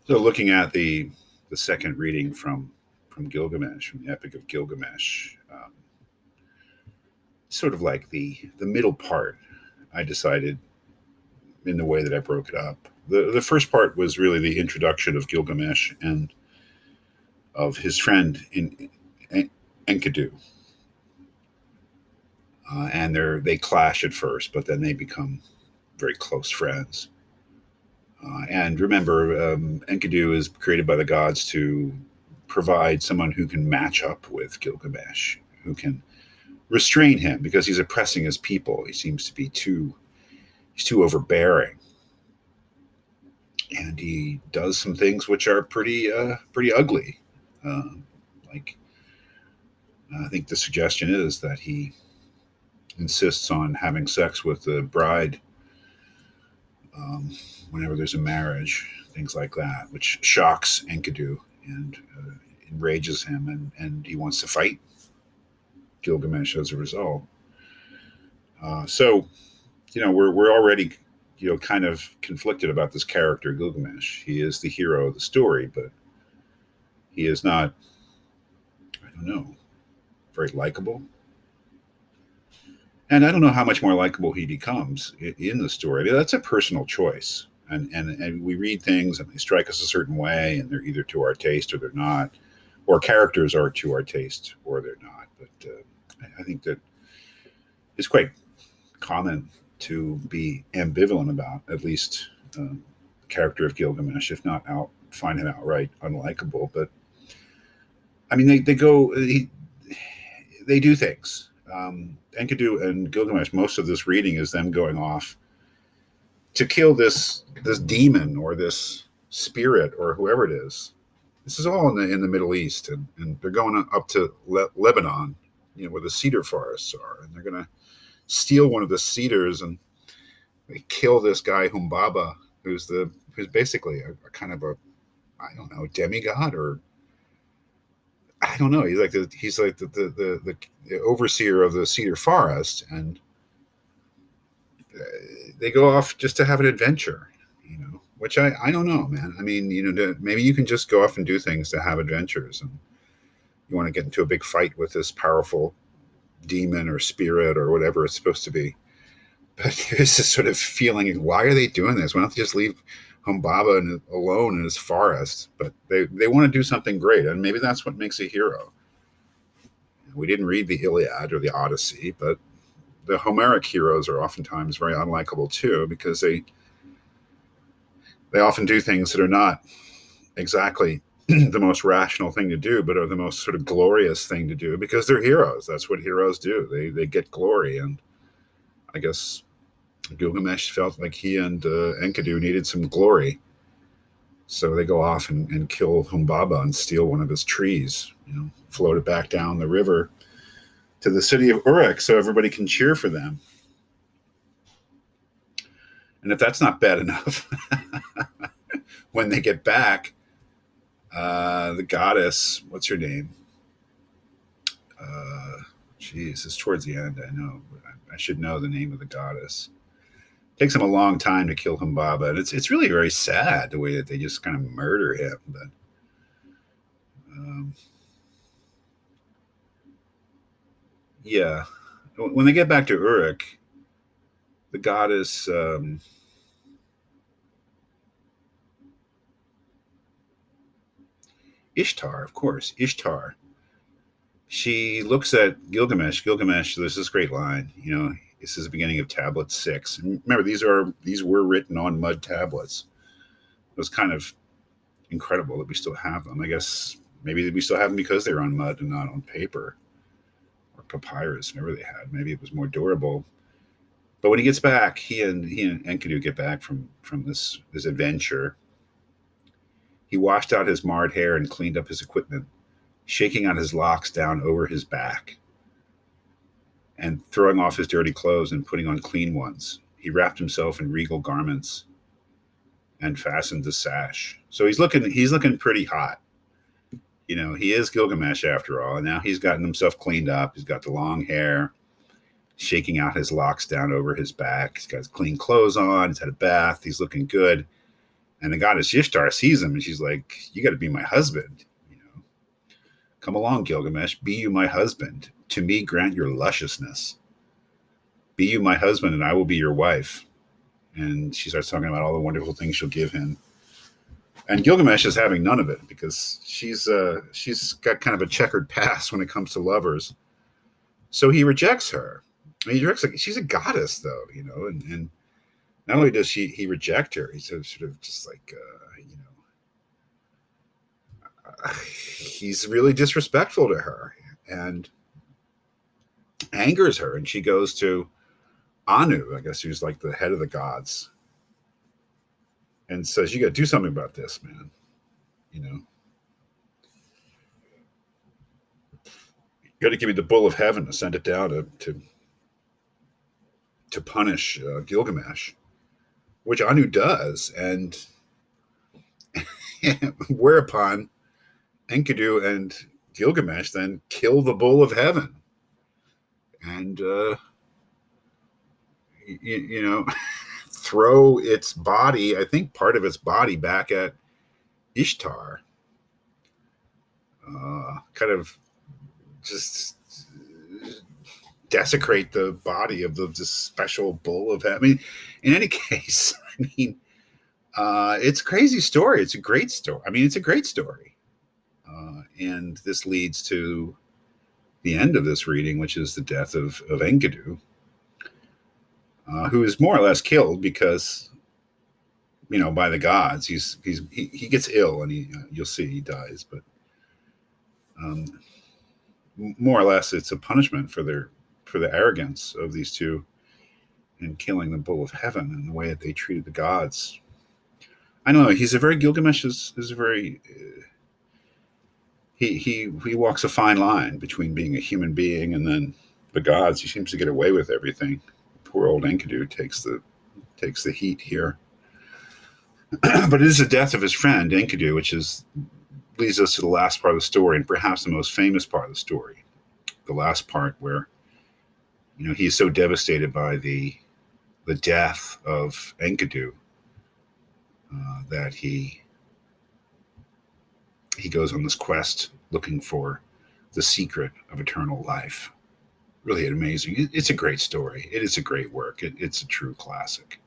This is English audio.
So, looking at the second reading from Gilgamesh, from the Epic of Gilgamesh, sort of like the middle part, I decided in the way that I broke it up. The first part was really the introduction of Gilgamesh and of his friend in Enkidu, and they clash at first, but then they become very close friends. And remember, Enkidu is created by the gods to provide someone who can match up with Gilgamesh, who can restrain him because he's oppressing his people. He seems to be he's too overbearing, and he does some things which are pretty ugly. Uh, like I think the suggestion is that he insists on having sex with the bride um, whenever there's a marriage, things like that, which shocks Enkidu and enrages him, and he wants to fight Gilgamesh as a result. So, we're already, kind of conflicted about this character, Gilgamesh. He is the hero of the story, but he is not, I don't know, very likable. And I don't know how much more likable he becomes in the story. I mean, that's a personal choice. And we read things and they strike us a certain way, and they're either to our taste or they're not, or characters are to our taste or they're not. But I think that it's quite common to be ambivalent about at least the character of Gilgamesh, if not find him outright unlikable. But I mean, they do things. Enkidu and Gilgamesh, most of this reading is them going off to kill this demon or this spirit or whoever it is. This is all in the Middle East, and they're going up to Lebanon, where the cedar forests are, and they're going to steal one of the cedars, and they kill this guy Humbaba, who's basically a kind of I don't know, demigod, or I don't know. He's like the overseer of the cedar forest, and they go off just to have an adventure, which I don't know, man. I mean, maybe you can just go off and do things to have adventures, and you want to get into a big fight with this powerful demon or spirit or whatever it's supposed to be. But there's this sort of feeling, why are they doing this? Why don't they just leave Humbaba alone in his forest? But they want to do something great, and maybe that's what makes a hero. We didn't read the Iliad or the Odyssey, but the Homeric heroes are oftentimes very unlikable too, because they often do things that are not exactly the most rational thing to do, but are the most sort of glorious thing to do because they're heroes. That's what heroes do. They get glory, and I guess Gilgamesh felt like he and Enkidu needed some glory, so they go off and kill Humbaba and steal one of his trees. Float it back down the river to the city of Uruk so everybody can cheer for them. And if that's not bad enough, when they get back, the goddess, what's her name? It's towards the end, I know. I should know the name of the goddess. It takes them a long time to kill Humbaba, and it's really very sad the way that they just kind of murder him. But yeah, when they get back to Uruk, the goddess Ishtar, of course, Ishtar. She looks at Gilgamesh. Gilgamesh, there's this great line, this is the beginning of tablet 6. And remember, these were written on mud tablets. It was kind of incredible that we still have them. I guess maybe we still have them because they're on mud and not on paper or papyrus, whatever they had. Maybe it was more durable. But when he gets back, he and Enkidu get back from this adventure. He washed out his marred hair and cleaned up his equipment, shaking out his locks down over his back and throwing off his dirty clothes and putting on clean ones. He wrapped himself in regal garments and fastened the sash. So he's looking pretty hot. He is Gilgamesh after all, and now he's gotten himself cleaned up. He's got the long hair, shaking out his locks down over his back. He's got his clean clothes on. He's had a bath. He's looking good. And the goddess Ishtar sees him, and she's like, "You got to be my husband. You know, come along, Gilgamesh. Be you my husband. To me, grant your lusciousness. Be you my husband, and I will be your wife." And she starts talking about all the wonderful things she'll give him. And Gilgamesh is having none of it because she's got kind of a checkered past when it comes to lovers. So he rejects her. I mean, she's a goddess, though, you know, and not only does he reject her, he's sort of just like, you know, he's really disrespectful to her and angers her. And she goes to Anu, I guess, who's like the head of the gods, and says, "You got to do something about this, man. You know, you got to give me the bull of heaven to send it down to punish Gilgamesh," which Anu does, and whereupon Enkidu and Gilgamesh then kill the bull of heaven, and you know, throw its body, I think part of its body, back at Ishtar. Kind of just desecrate the body of this special bull of heaven. I mean, in any case, I mean, it's a crazy story. It's a great story. I mean, it's a great story. And this leads to the end of this reading, which is the death of Enkidu, who is more or less killed because, you know, by the gods. He gets ill, and you'll see he dies. But more or less, it's a punishment for the arrogance of these two in killing the bull of heaven and the way that they treated the gods. I don't know. Gilgamesh is a very he walks a fine line between being a human being and then the gods. He seems to get away with everything. Poor old Enkidu takes the heat here. But it is the death of his friend Enkidu, which leads us to the last part of the story, and perhaps the most famous part of the story. The last part where, you know, he's so devastated by the death of Enkidu that he goes on this quest looking for the secret of eternal life. Really amazing. It's a great story. It is a great work. It's a true classic.